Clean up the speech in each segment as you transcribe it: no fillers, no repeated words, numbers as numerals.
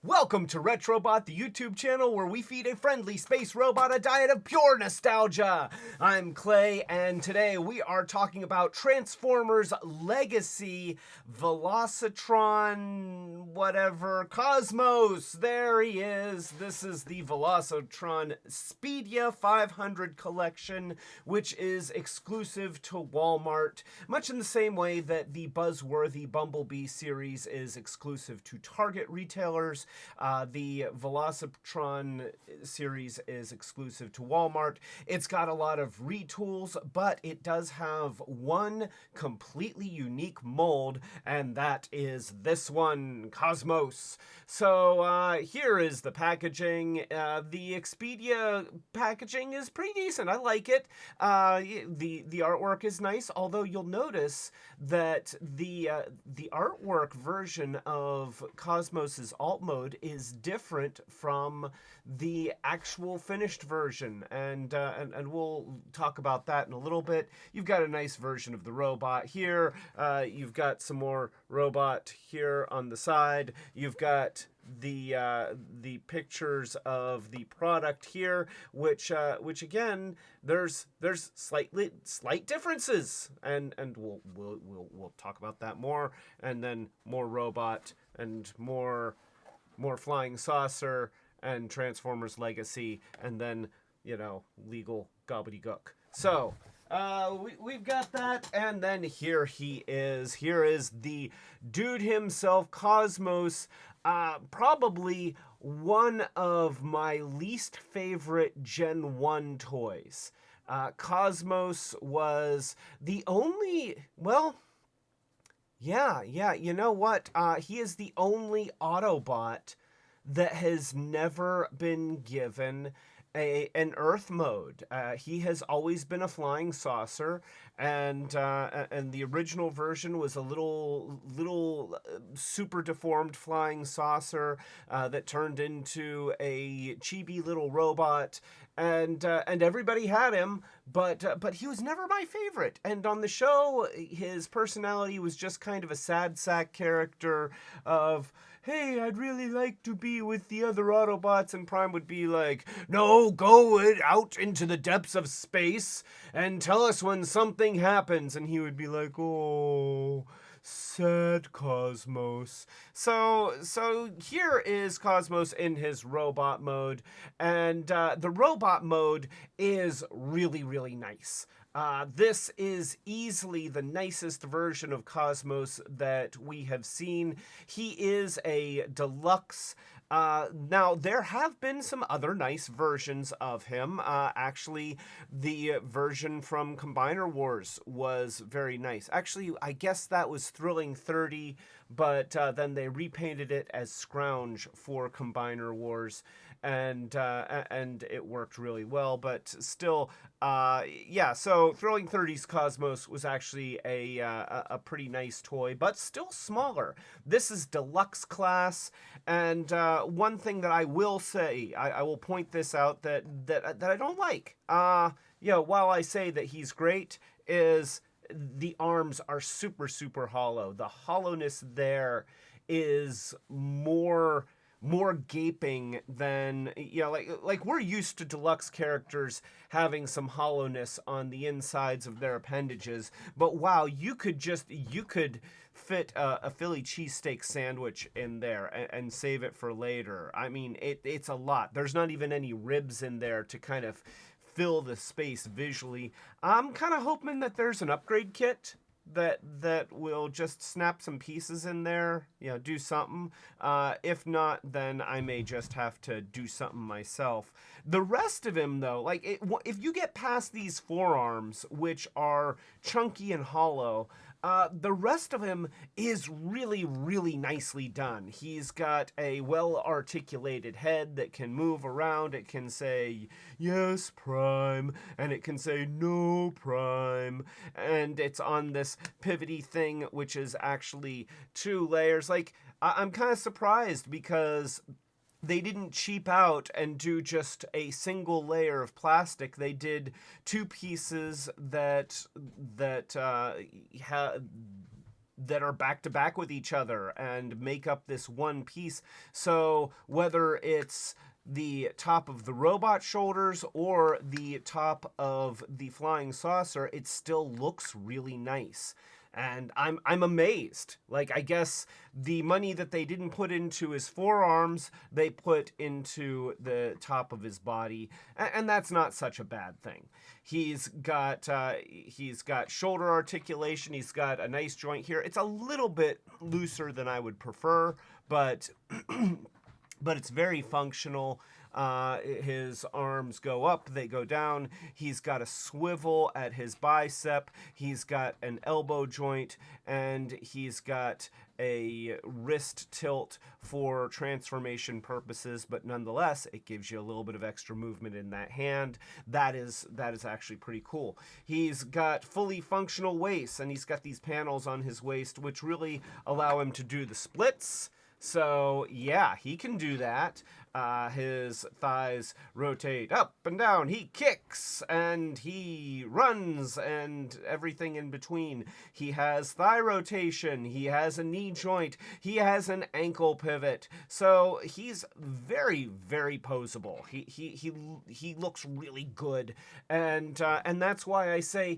Welcome to Retrobot, the YouTube channel where we feed a friendly space robot a diet of pure nostalgia. I'm Clay, and today we are talking about Transformers Legacy Velocitron whatever Cosmos. There he is. This is the Velocitron Exspeedia 500 collection, which is exclusive to Walmart, much in the same way that the buzzworthy Bumblebee series is exclusive to Target retailers. The Velocitron series is exclusive to Walmart. It's got a lot of retools, but it does have one completely unique mold, and that is this one, Cosmos. So here is the packaging. The Expeedia packaging is pretty decent. I like it. The artwork is nice, although you'll notice that the artwork version of Cosmos's alt mode is different from the actual finished version, and we'll talk about that in a little bit. You've got a nice version of the robot here. You've got some more robot here on the side. You've got the pictures of the product here, which again, there's slight differences, and we'll talk about that more, and then more robot and more flying saucer and Transformers Legacy, and then legal gobbledygook. So we've got that, and then here he is. Here is the dude himself, Cosmos. Probably one of my least favorite Gen 1 toys. Cosmos was the only, you know what? He is the only Autobot that has never been given an Earth mode. He has always been a flying saucer, and the original version was a little super deformed flying saucer that turned into a chibi little robot, and everybody had him, but he was never my favorite. And on the show, his personality was just kind of a sad sack character of, hey, I'd really like to be with the other Autobots, and Prime would be like, no, go out into the depths of space and tell us when something happens, and he would be like, oh, sad Cosmos. So here is Cosmos in his robot mode, and the robot mode is really, really nice. This is easily the nicest version of Cosmos that we have seen. He is a deluxe. Now, there have been some other nice versions of him. Actually, the version from Combiner Wars was very nice. Actually, I guess that was Thrilling 30, but then they repainted it as Scrounge for Combiner Wars, and it worked really well. But still, so Thrilling 30's Cosmos was actually a pretty nice toy, but still smaller. This is deluxe class, and one thing that I will say, I will point this out that I don't like. While I say that he's great, is the arms are super, super hollow. The hollowness there is more gaping than, like we're used to deluxe characters having some hollowness on the insides of their appendages, but wow, you could fit a Philly cheesesteak sandwich in there and save it for later. I mean, it's a lot. There's not even any ribs in there to kind of fill the space visually. I'm kind of hoping that there's an upgrade kit that will just snap some pieces in there, do something. If not, then I may just have to do something myself. The rest of him, though, if you get past these forearms, which are chunky and hollow, the rest of him is really, really nicely done. He's got a well-articulated head that can move around. It can say, yes, Prime, and it can say, no, Prime, and it's on this pivoty thing, which is actually 2 layers. I'm kind of surprised because they didn't cheap out and do just a single layer of plastic. They did 2 pieces that that are back to back with each other and make up this one piece. So whether it's the top of the robot shoulders or the top of the flying saucer, it still looks really nice. And I'm amazed. Like, I guess the money that they didn't put into his forearms, they put into the top of his body, and that's not such a bad thing. He's got shoulder articulation. He's got a nice joint here. It's a little bit looser than I would prefer, but but it's very functional. His arms go up, they go down. He's got a swivel at his bicep. He's got an elbow joint, and he's got a wrist tilt for transformation purposes, but nonetheless, it gives you a little bit of extra movement in that hand. That is actually pretty cool. He's got fully functional waist, and he's got these panels on his waist, which really allow him to do the splits. So, yeah, he can do that. His thighs rotate up and down. He kicks and he runs and everything in between. He has thigh rotation. He has a knee joint. He has an ankle pivot. So he's very, very posable. He looks really good. And that's why I say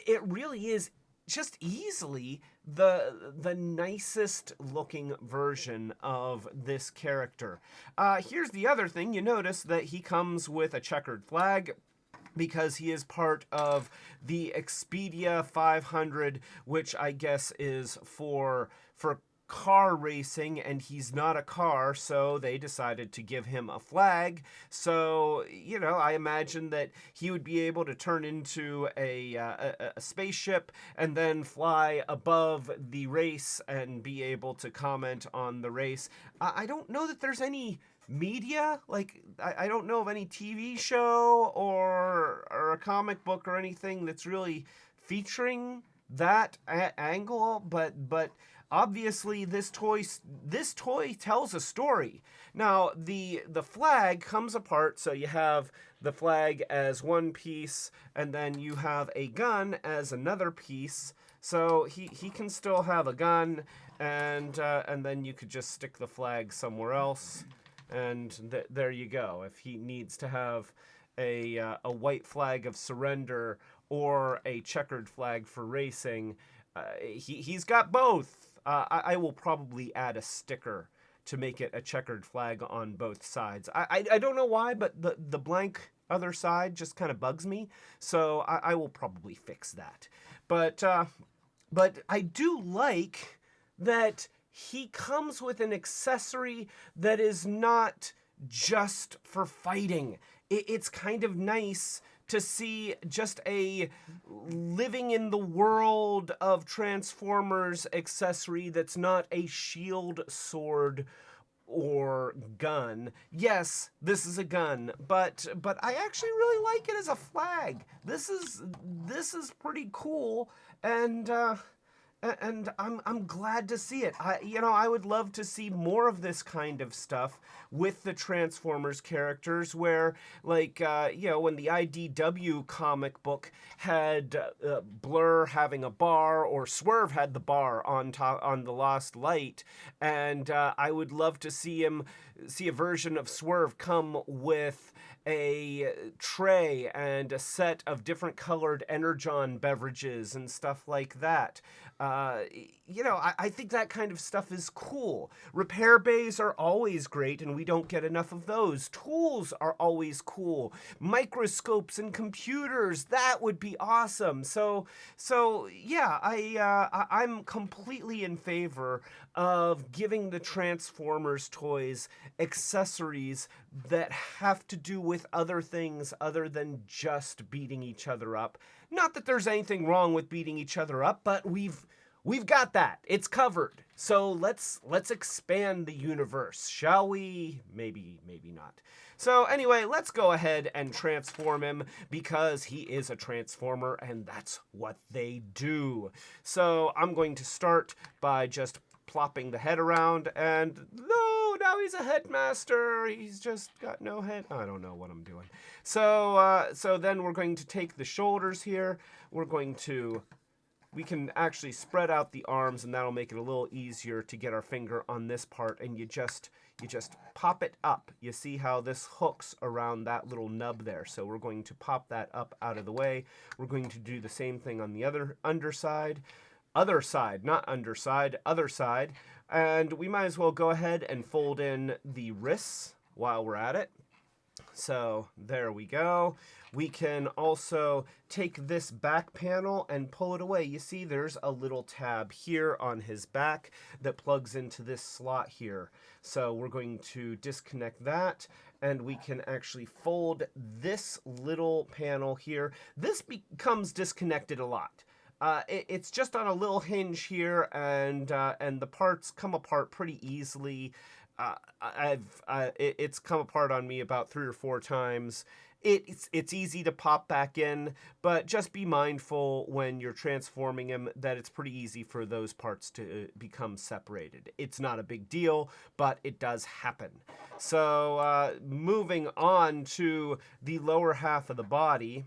it really is just easily the nicest looking version of this character. Here's the other thing. You notice that he comes with a checkered flag because he is part of the Exspeedia 500, which I guess is for car racing, and he's not a car, so they decided to give him a flag. So, you know, I imagine that he would be able to turn into a spaceship and then fly above the race and be able to comment on the race. I don't know that there's any media, like I don't know of any TV show or a comic book or anything that's really featuring that angle, but obviously this toy tells a story. Now the flag comes apart, so you have the flag as one piece, and then you have a gun as another piece. So he can still have a gun, and then you could just stick the flag somewhere else, and there you go. If he needs to have a white flag of surrender or a checkered flag for racing, he's got both. I will probably add a sticker to make it a checkered flag on both sides. I don't know why, but the blank other side just kind of bugs me, so I will probably fix that. But I do like that he comes with an accessory that is not just for fighting. It's kind of nice to see just a living in the world of Transformers accessory that's not a shield, sword, or gun. Yes, this is a gun, but I actually really like it as a flag. This is pretty cool, and I'm glad to see it. I would love to see more of this kind of stuff with the Transformers characters, where, like, when the IDW comic book had Blur having a bar, or Swerve had the bar on the Lost Light, and I would love to see a version of Swerve come with a tray and a set of different colored Energon beverages and stuff like that. I think that kind of stuff is cool. Repair bays are always great, and we don't get enough of those. Tools are always cool. Microscopes and computers, that would be awesome. So yeah, I'm completely in favor of giving the Transformers toys accessories that have to do with other things other than just beating each other up. Not that there's anything wrong with beating each other up, but we've got that. It's covered. So let's expand the universe, shall we? Maybe not. So anyway, let's go ahead and transform him, because he is a Transformer and that's what they do. So I'm going to start by just plopping the head around, and no, now he's a headmaster. He's just got no head. I don't know what I'm doing. So then we're going to take the shoulders here. We're going to we can actually spread out the arms, and that'll make it a little easier to get our finger on this part, and you just pop it up. You see how this hooks around that little nub there. So we're going to pop that up out of the way. We're going to do the same thing on the other underside. Other side, not underside, other side. And we might as well go ahead and fold in the wrists while we're at it. So there we go. We can also take this back panel and pull it away. You see there's a little tab here on his back that plugs into this slot here. So we're going to disconnect that, and we can actually fold this little panel here. This becomes disconnected a lot. It's just on a little hinge here, and the parts come apart pretty easily. It's come apart on me about 3 or 4 times. It's easy to pop back in, but just be mindful when you're transforming him that it's pretty easy for those parts to become separated. It's not a big deal, but it does happen. So moving on to the lower half of the body.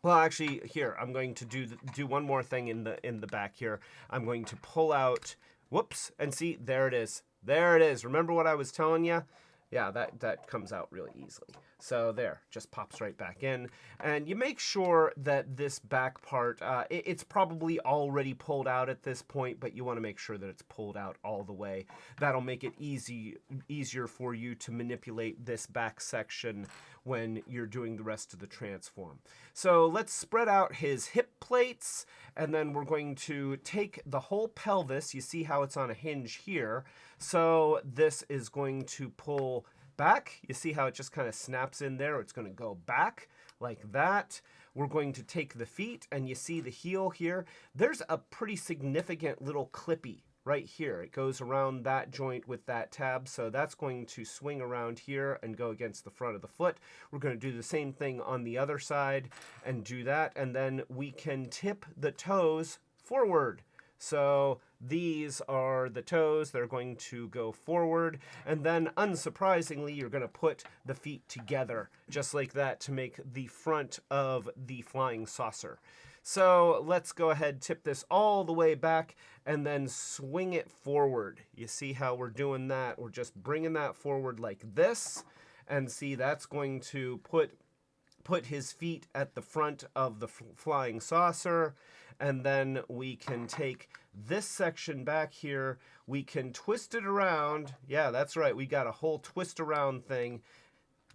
Well, actually, here, I'm going to do one more thing in the back here. I'm going to pull out, whoops, and see, there it is. There it is. Remember what I was telling you? Yeah, that comes out really easily. So there, just pops right back in. And you make sure that this back part, it's probably already pulled out at this point, but you want to make sure that it's pulled out all the way. That'll make it easier for you to manipulate this back section when you're doing the rest of the transform. So let's spread out his hip plates, and then we're going to take the whole pelvis. You see how it's on a hinge here. So this is going to pull back. You see how it just kind of snaps in there? It's going to go back like that. We're going to take the feet, and you see the heel here. There's a pretty significant little clippy right here. It goes around that joint with that tab, so that's going to swing around here and go against the front of the foot. We're going to do the same thing on the other side and do that, and then we can tip the toes forward. So these are the toes. They're going to go forward, and then unsurprisingly, you're going to put the feet together just like that to make the front of the flying saucer. So let's go ahead, tip this all the way back, and then swing it forward. You see how we're doing that? We're just bringing that forward like this, and see that's going to put his feet at the front of the flying saucer, and then we can take this section back here, we can twist it around. Yeah, that's right, we got a whole twist around thing,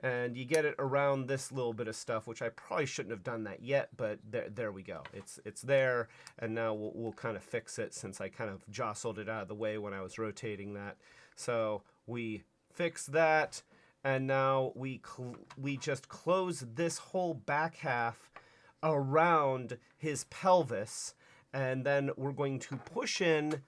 and you get it around this little bit of stuff, which I probably shouldn't have done that yet, but there we go. It's there, and now we'll kind of fix it since I kind of jostled it out of the way when I was rotating that. So we fix that, and now we just close this whole back half around his pelvis, and then we're going to push in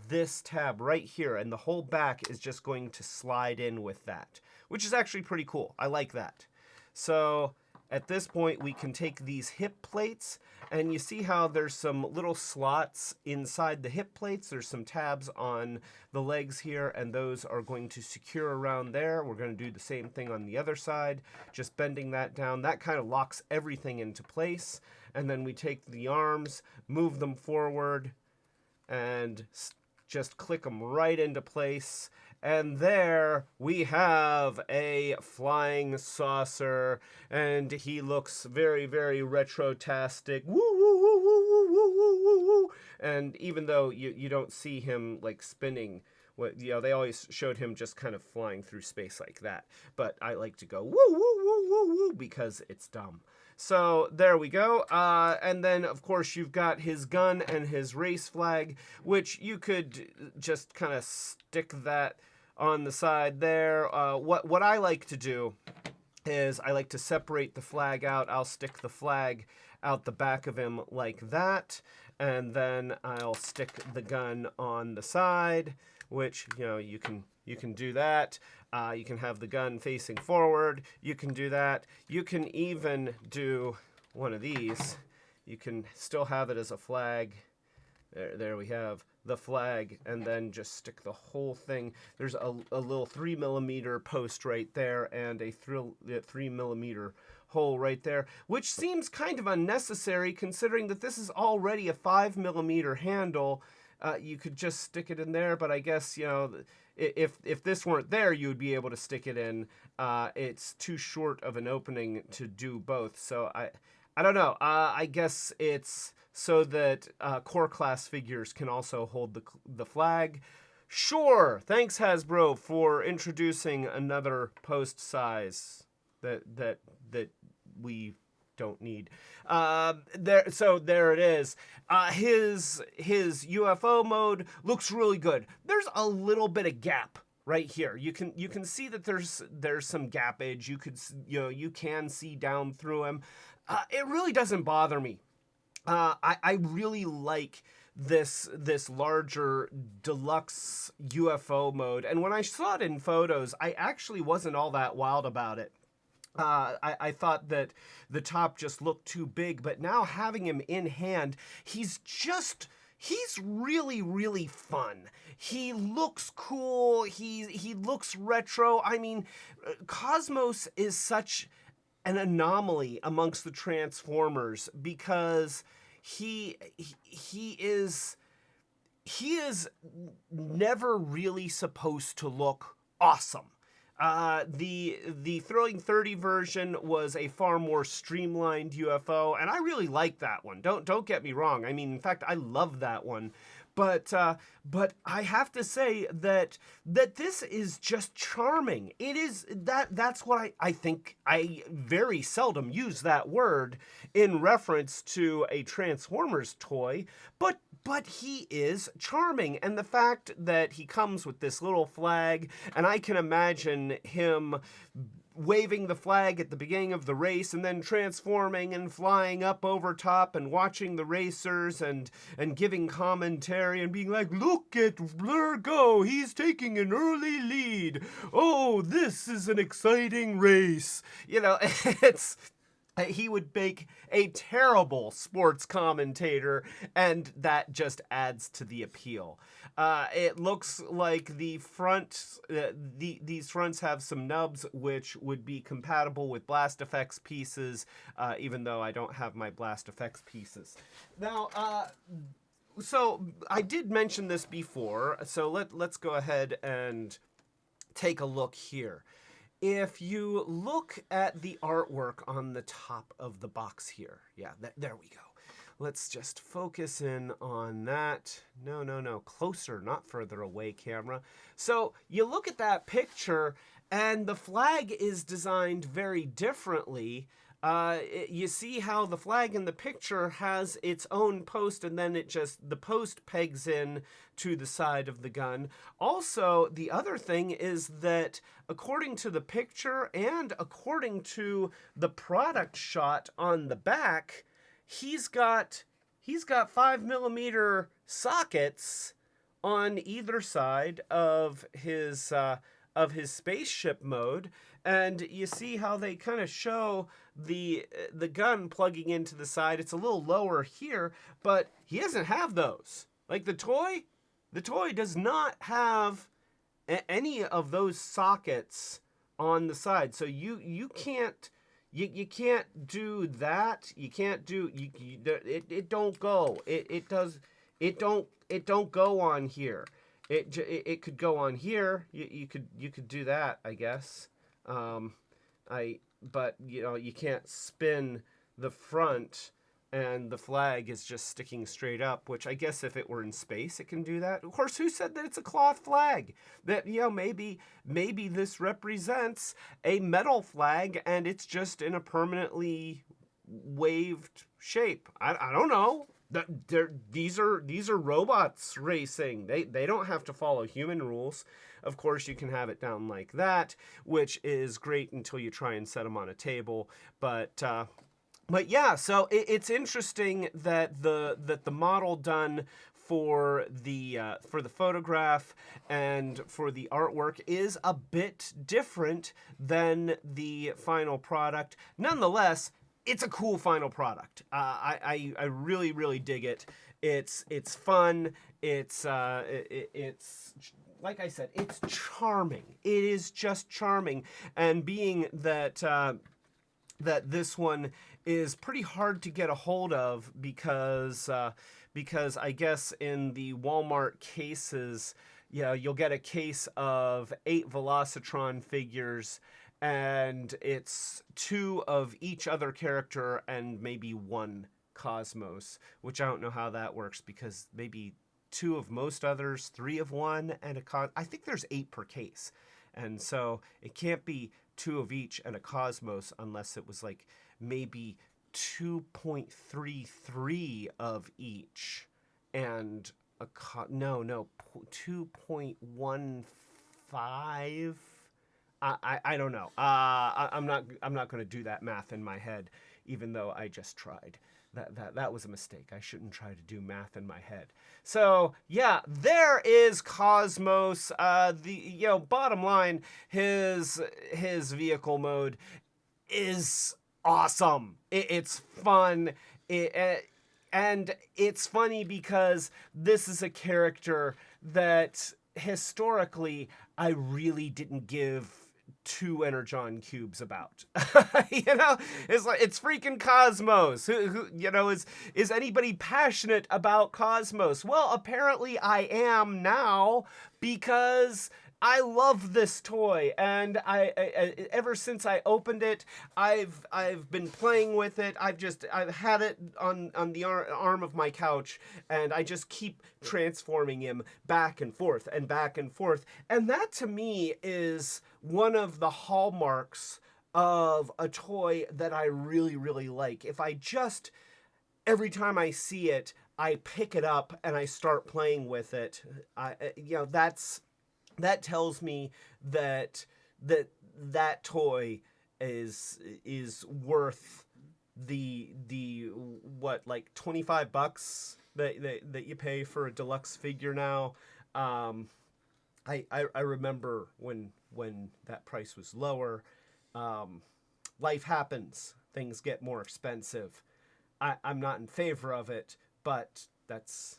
this tab right here, and the whole back is just going to slide in with that, which is actually pretty cool. I like that. So at this point, we can take these hip plates, and you see how there's some little slots inside the hip plates. There's some tabs on the legs here, and those are going to secure around there. We're going to do the same thing on the other side, just bending that down. That kind of locks everything into place. And then we take the arms, move them forward, and just click them right into place. And there we have a flying saucer, and he looks very, very retro-tastic. Woo, woo, woo, woo, woo, woo, woo, woo, woo. And even though you don't see him like spinning, they always showed him just kind of flying through space like that. But I like to go woo, woo, woo, woo, woo, because it's dumb. So there we go. And then, of course, you've got his gun and his race flag, which you could just kind of stick that on the side there. What I like to do is I like to separate the flag out. I'll stick the flag out the back of him like that, and then I'll stick the gun on the side, which, you can do that. You can have the gun facing forward. You can do that. You can even do one of these. You can still have it as a flag. There we have the flag and then just stick the whole thing. There's a little 3mm post right there and a 3mm hole right there, which seems kind of unnecessary considering that this is already a 5mm handle. You could just stick it in there, but I guess, you know, if this weren't there, you would be able to stick it in. It's too short of an opening to do both, so I don't know. I guess it's so that core class figures can also hold the flag. Sure. Thanks, Hasbro, for introducing another post size that we don't need. There it is. His UFO mode looks really good. There's a little bit of gap right here. You can see that there's some gappage. You can see down through him. It really doesn't bother me. I really like this larger deluxe UFO mode, and when I saw it in photos, I actually wasn't all that wild about it. I thought that the top just looked too big, but now having him in hand, he's really, really fun. He looks cool. He looks retro. I mean, Cosmos is such an anomaly amongst the Transformers because he is never really supposed to look awesome. The Thrilling 30 version was a far more streamlined UFO, and I really like that one. Don't get me wrong. I mean, in fact, I love that one. But I have to say that this is just charming. It is that's what I think. I very seldom use that word in reference to a Transformers toy, but he is charming. And the fact that he comes with this little flag, and I can imagine him waving the flag at the beginning of the race and then transforming and flying up over top and watching the racers and giving commentary and being like, look at Blur go, he's taking an early lead. Oh, this is an exciting race. You know, he would make a terrible sports commentator, and that just adds to the appeal. It looks like the front, these fronts have some nubs, which would be compatible with Blast Effects pieces, even though I don't have my Blast Effects pieces. Now, so I did mention this before, so let's go ahead and take a look here. If you look at the artwork on the top of the box here, yeah, there we go. Let's just focus in on that. No, closer, not further away, camera. So you look at that picture, and the flag is designed very differently. You see how the flag in the picture has its own post, and then the post pegs in to the side of the gun. Also, the other thing is that according to the picture and according to the product shot on the back, he's got 5mm sockets on either side of his spaceship mode, and you see how they kind of show the gun plugging into the side. It's a little lower here, but he doesn't have those. Like the toy does not have any of those sockets on the side. So you can't do that. You can't do it don't go. It don't go on here. It could go on here. You could do that, I guess. But you know, you can't spin the front and the flag is just sticking straight up, which I guess if it were in space, it can do that. Of course, who said that it's a cloth flag? That, you know, maybe this represents a metal flag and it's just in a permanently waved shape. I don't know. These are robots racing. They don't have to follow human rules. Of course, you can have it down like that, which is great until you try and set them on a table. But yeah, so it's interesting that the model done for the photograph and for the artwork is a bit different than the final product. Nonetheless, it's a cool final product. I really, really dig it. It's fun. It's like I said, it's charming. It is just charming. And being that that this one is pretty hard to get a hold of because I guess in the Walmart cases, yeah, you'll get a case of 8 Velocitron figures, and it's 2 of each other character and maybe 1 Cosmos, which I don't know how that works because maybe 2 of most others, 3 of one, and I think there's 8 per case, and so it can't be 2 of each and a Cosmos unless it was like maybe 2.33 of each and a no 2.15. I don't know. I'm not going to do that math in my head, even though I just tried. That was a mistake. I shouldn't try to do math in my head. So yeah, there is Cosmos. Bottom line, his vehicle mode is awesome. It's fun. And it's funny because this is a character that historically I really didn't give 2 Energon cubes about. It's like, it's freaking Cosmos. Who is anybody passionate about Cosmos? Well, apparently I am now, because I love this toy, and I ever since I opened it, I've been playing with it. I've had it on the arm of my couch, and I just keep transforming him back and forth and back and forth. And that to me is one of the hallmarks of a toy that I really, really like. If I just, every time I see it, I pick it up and I start playing with it, that tells me that toy is worth the what, like $25 that you pay for a deluxe figure now. I remember when that price was lower. Life happens. Things get more expensive. I'm not in favor of it, but that's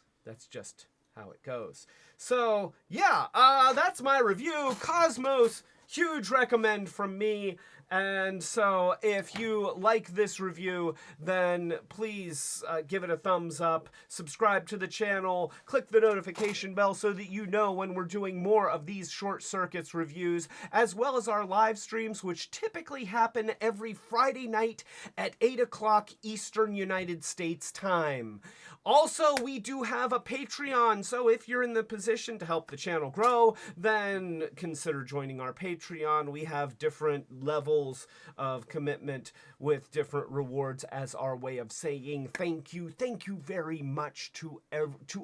just how it goes. So yeah, that's my review. Cosmos, huge recommend from me. And so if you like this review, then please give it a thumbs up, subscribe to the channel, click the notification bell so that you know when we're doing more of these Short Circuits reviews, as well as our live streams, which typically happen every Friday night at 8 o'clock Eastern United States time. Also, we do have a Patreon, so if you're in the position to help the channel grow, then consider joining our Patreon. We have different levels of commitment with different rewards as our way of saying thank you very much to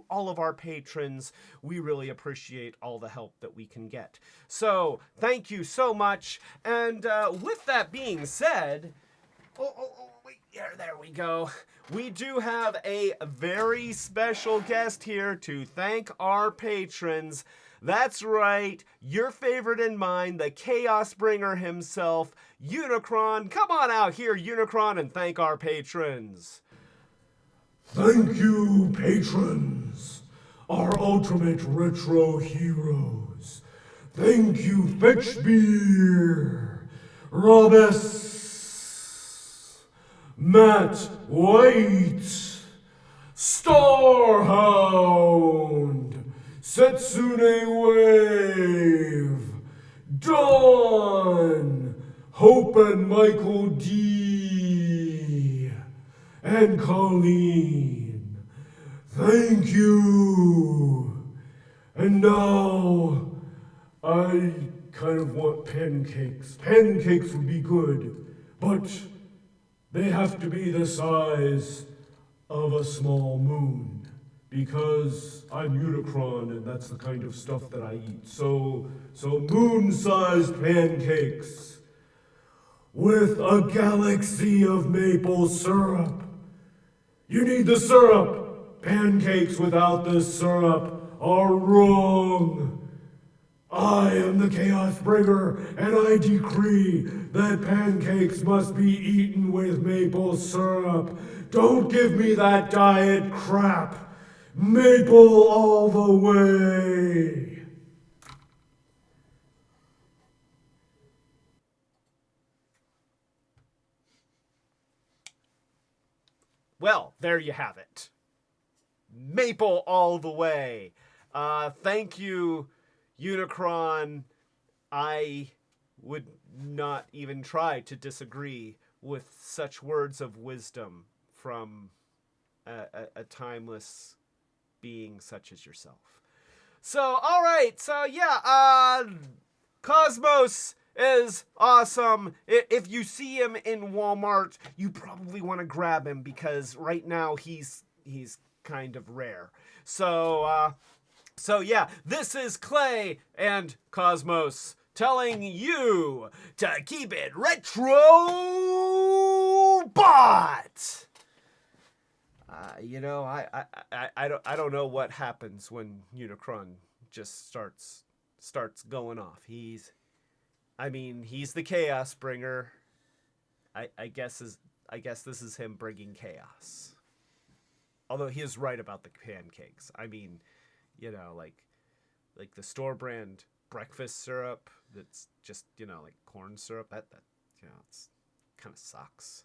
all of our patrons. We really appreciate all the help that we can get. So thank you so much. And with that being said, wait, there we go. We do have a very special guest here to thank our patrons. That's right, your favorite and mine, the Chaos Bringer himself, Unicron. Come on out here, Unicron, and thank our patrons. Thank you, patrons, our ultimate retro heroes. Thank you, Fetchbeer, Robus, Matt White, Starhound, Setsune Wave, Dawn, Hope and Michael D, and Colleen. Thank you. And now, I kind of want pancakes. Pancakes would be good, but they have to be the size of a small moon, because I'm Unicron and that's the kind of stuff that I eat. So moon-sized pancakes with a galaxy of maple syrup. You need the syrup. Pancakes without the syrup are wrong. I am the Chaos Bringer, and I decree that pancakes must be eaten with maple syrup. Don't give me that diet crap. Maple all the way. Well, there you have it. Maple all the way. Thank you, Unicron. I would not even try to disagree with such words of wisdom from a timeless being such as yourself. So, all right. So, yeah, Cosmos is awesome. If you see him in Walmart, you probably want to grab him because right now he's kind of rare. So yeah, this is Clay and Cosmos telling you to keep it Retrobot. I don't know what happens when Unicron just starts going off. He's the chaos bringer. I guess this is him bringing chaos. Although he is right about the pancakes. I mean, like the store brand breakfast syrup that's just like corn syrup. That it's kind of sucks.